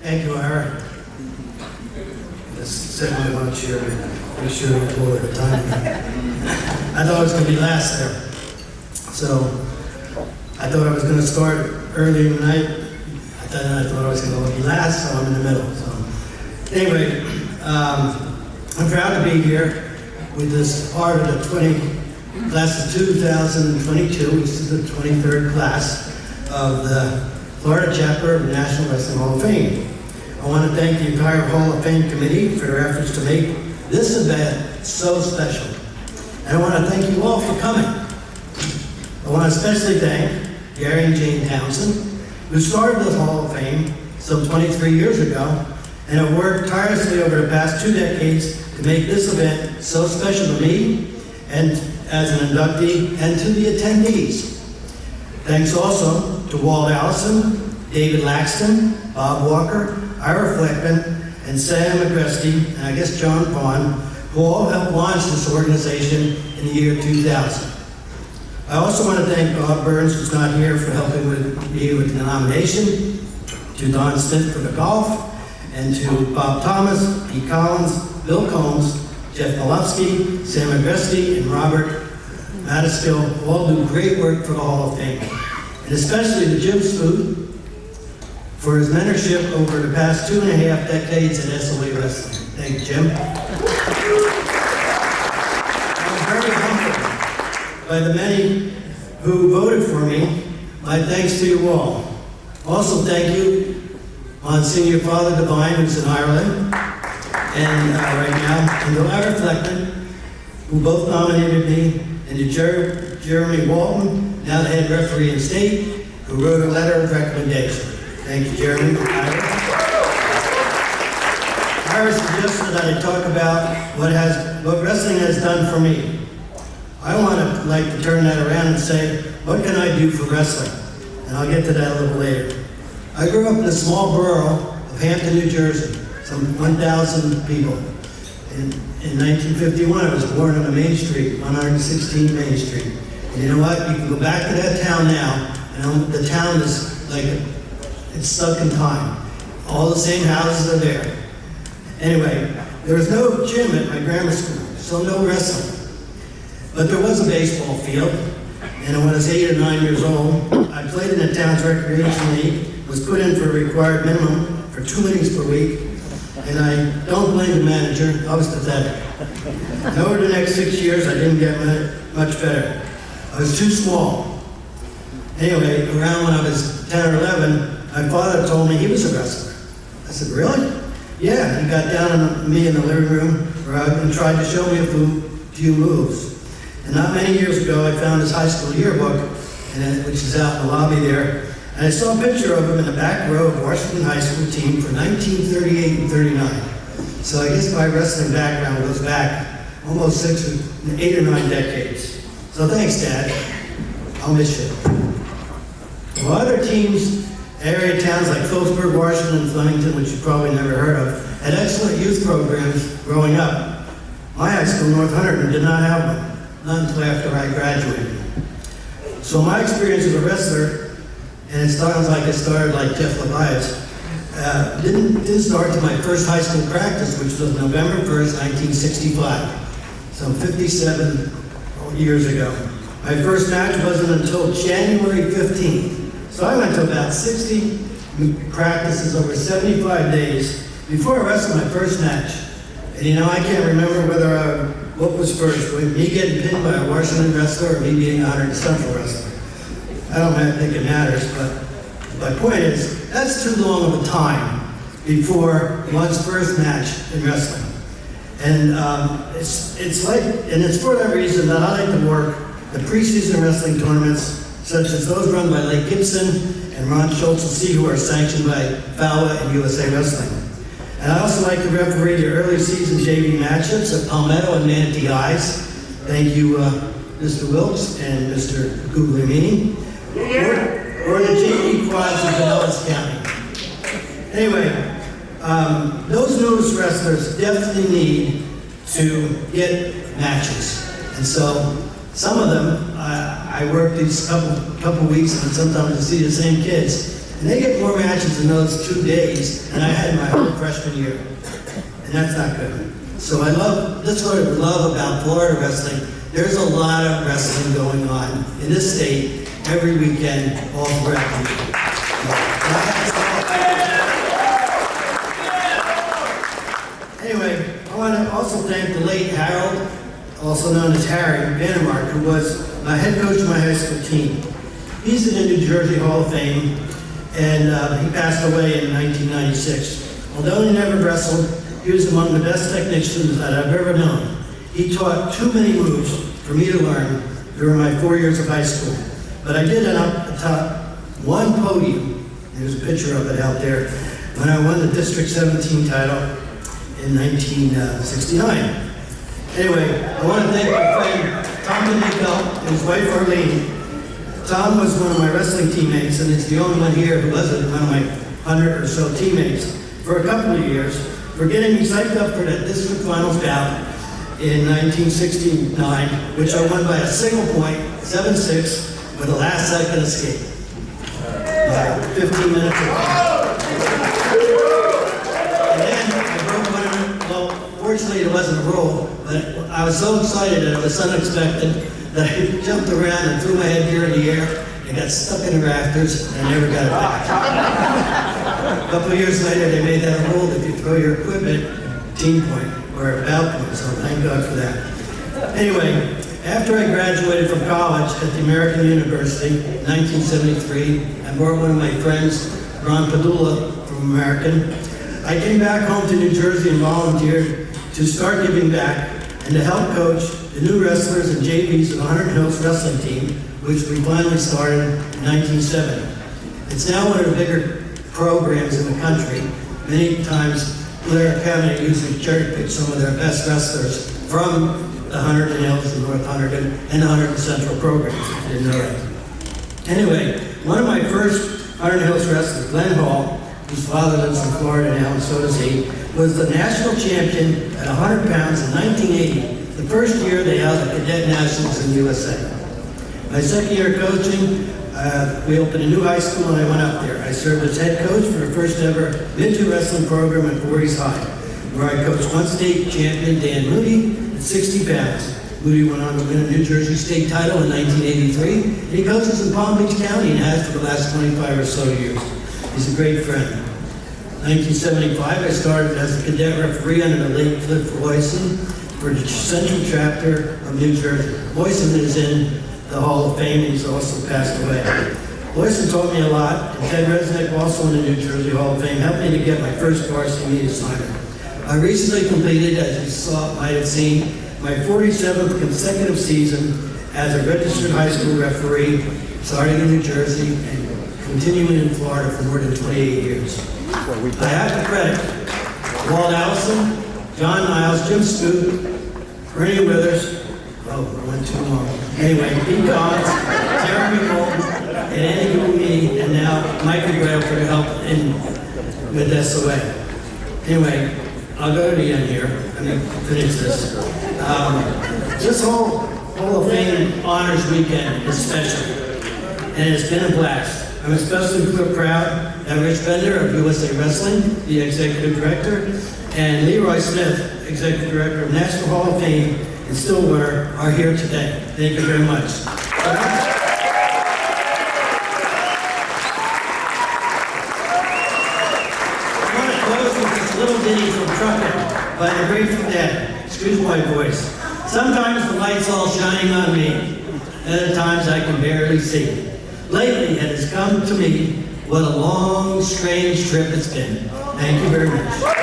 Thank you, Ira. Just sit on my chair and make sure to pull at the time. I thought I was going to be last there. So I thought I was going to start early in the night. I thought I was going to be last, so I'm in the middle. So anyway, I'm proud to be here with this part of the class of 2022, which is the 23rd class of the Florida chapter of the National Wrestling Hall of Fame. I want to thank the entire Hall of Fame committee for their efforts to make this event so special. And I want to thank you all for coming. I want to especially thank Gary and Jane Townsend, who started the Hall of Fame some 23 years ago and have worked tirelessly over the past 2 decades to make this event so special to me and as an inductee and to the attendees. Thanks also to Walt Allison, David Laxton, Bob Walker, Ira Fleckman, and Sam Agresti, and I guess John Vaughn, who all helped launch this organization in the year 2000. I also want to thank Bob Burns, who's not here, for helping me with the nomination, to Don Smith for the golf, and to Bob Thomas, Pete Collins, Bill Combs, Jeff Malofsky, Sam Agresti, and Robert Mataskill, who all do great work for the Hall of Fame. And especially to Jim Spoot for his mentorship over the past 2.5 decades at SOA Wrestling. Thank you, Jim. I'm very humbled by the many who voted for me. My thanks to you all. Also, thank you, Monsignor Father Divine, who's in Ireland, and right now, and to Ira Fleckman, who both nominated me, and to Jeremy Lawton, now the head referee in state, who wrote a letter of recommendation. Thank you, Jeremy. Ira suggested that I talk about what wrestling has done for me. I want to like to turn that around and say, what can I do for wrestling? And I'll get to that a little later. I grew up in a small borough of Hampton, New Jersey, some 1,000 people. In 1951, I was born on a Main Street, 116 Main Street. And you know what? You can go back to that town now, and the town is like, it's stuck in time. All the same houses are there. Anyway, there was no gym at my grammar school, so no wrestling. But there was a baseball field, and when I was 8 or 9 years old, I played in the town's recreation league, was put in for a required minimum for 2 innings per week, and I don't blame the manager. I was pathetic. And over the next 6 years, I didn't get much better. I was too small. Anyway, around when I was 10 or 11, my father told me he was a wrestler. I said, really? Yeah, he got down on me in the living room and tried to show me a few moves. And not many years ago, I found his high school yearbook, which is out in the lobby there, and I saw a picture of him in the back row of Washington High School team for 1938 and 39. So I guess my wrestling background goes back almost 8 or 9 decades. So thanks, Dad. I'll miss you. Well, other teams, area towns like Phillipsburg, Washington, and Flemington, which you've probably never heard of, had excellent youth programs growing up. My high school, North Hunterdon, did not have one, not until after I graduated. So my experience as a wrestler, and it sounds like it started like Jeff LaBias, didn't start until my first high school practice, which was November 1st, 1965, some 57 years ago. My first match wasn't until January 15th. So I went to about 60 practices over 75 days before I wrestled my first match. And you know, I can't remember what was first, me getting pinned by a Washington wrestler or me being honored as Central wrestler. I don't think it matters, but my point is, that's too long of a time before one's first match in wrestling. And it's for that reason that I like to work the preseason wrestling tournaments, such as those run by Lake Gibson and Ron Schultz, who are sanctioned by FAWA and USA Wrestling. And I also like to referee the early season JV matchups at Palmetto and Manatee Eyes. Thank you, Mr. Wilkes and Mr. Guglielmini. Or the JV quads in Pinellas County. Anyway, those newest wrestlers definitely need to get matches. And so some of them, I work these couple weeks, and sometimes I see the same kids. And they get more matches in those 2 days than I had in my whole freshman year. And that's not good. So that's what I love about Florida wrestling. There's a lot of wrestling going on in this state every weekend, all throughout the year. Anyway, I want to also thank the late Harold, also known as Harry Vandermark, who was my head coach of my high school team. He's in the New Jersey Hall of Fame, and he passed away in 1996. Although he never wrestled, he was among the best technicians that I've ever known. He taught too many moves for me to learn during my 4 years of high school. But I did end up atop one podium, there's a picture of it out there, when I won the District 17 title in 1969. Anyway, I want to thank my friend Tom D'Amico and his wife Arlene. Tom was one of my wrestling teammates, and it's the only one here who wasn't one of my 100 or so teammates for a couple of years, for getting me psyched up for that district finals bout in 1969, which I won by a single point, 7-6, with a last-second escape. 15 minutes ago. And then I broke one of them. Well, fortunately it wasn't a roll, but I was so excited and it was unexpected that I jumped around and threw my head here in the air and got stuck in the rafters and I never got it back. A couple of years later, they made that a rule that if you throw your equipment, team point or a bout point, so thank God for that. Anyway, after I graduated from college at the American University in 1973, I brought one of my friends, Ron Padula from American. I came back home to New Jersey and volunteered to start giving back and to help coach the new wrestlers and JVs of the 100 Hills wrestling team, which we finally started in 1970. It's now one of the bigger programs in the country. Many times, Blair County usually cherry-pick some of their best wrestlers from the 100 Hills, the North 100, and the 100 Central programs, if you didn't know that. Anyway, one of my first 100 Hills wrestlers, Glenn Hall, whose father lives in Florida now, and so does he, was the national champion at 100 pounds in 1980, the first year they held the Cadet Nationals in the USA. My second year coaching, we opened a new high school and I went up there. I served as head coach for the first ever midget wrestling program at Voorhees High, where I coached one state champion, Dan Moody, at 60 pounds. Moody went on to win a New Jersey state title in 1983, and he coaches in Palm Beach County and has for the last 25 or so years. He's a great friend. 1975, I started as a cadet referee under the late Cliff Royson for the Central Chapter of New Jersey. Royson is in the Hall of Fame, and he's also passed away. Royson taught me a lot, and Ted Resnick, also in the New Jersey Hall of Fame, helped me to get my first varsity meet assignment. I recently completed, as you might have seen, my 47th consecutive season as a registered high school referee, starting in New Jersey and continuing in Florida for more than 28 years. I have to credit Walt Allison, John Niles, Jim Scoot, Ernie Withers, I went too long. Anyway, Pete Collins, Jeremy Bolton, and Andy Goumi, and now Mike McGrail for the help with SOA. Anyway, I'll go to the end here. I'm going to finish this. This whole Hall of Fame Honors Weekend is special, and it's been a blast. I'm especially proud that Rich Bender of USA Wrestling, the Executive Director, and Leroy Smith, Executive Director of National Hall of Fame in Stillwater, are here today. Thank you very much. I want to close with this little ditty from Truckin' by the Grateful Dead. Excuse my voice. Sometimes the light's all shining on me, and at times I can barely see. Lately it has come to me what a long, strange trip it's been. Thank you very much.